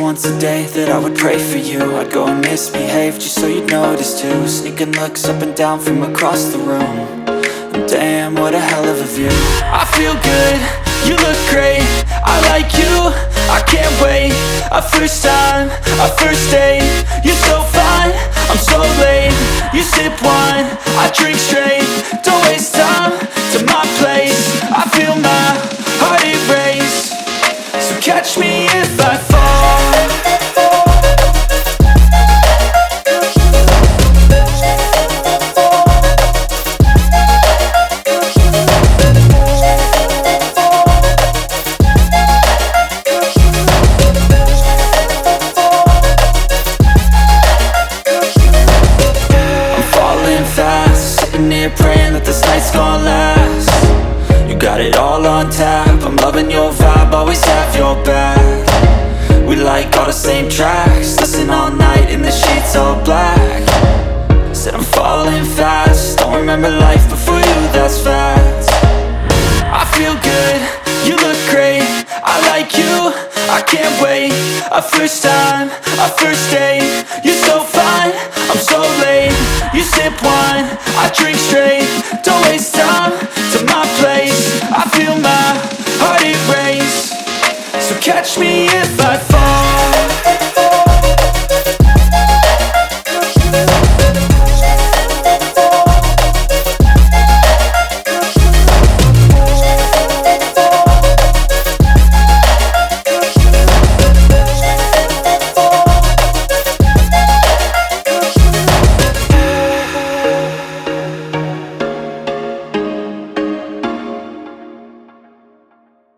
once a day that I would pray for you. I'd go and misbehave just so you'd notice too. Sneaking looks up and down from across the room. And damn, what a hell of a view. I feel good, you look great, I like you, I can't wait. A first time, a first date, you're so fine, I'm so late. You sip wine, I drink straight. Don't waste time to my place. I feel my heart erase. So catch me if I fall. Praying that this night's gonna last. You got it all on tap, I'm loving your vibe, always have your back. We like all the same tracks, listen all night in the sheets all black. Said I'm falling fast, don't remember life before you, that's fact. I feel good, you look great, I like you, I can't wait. A first time, a first date, you're so fine, I'm so late. You sip wine, I drink straight. Don't waste time to my place. I feel my heart erase. So catch me if I fall.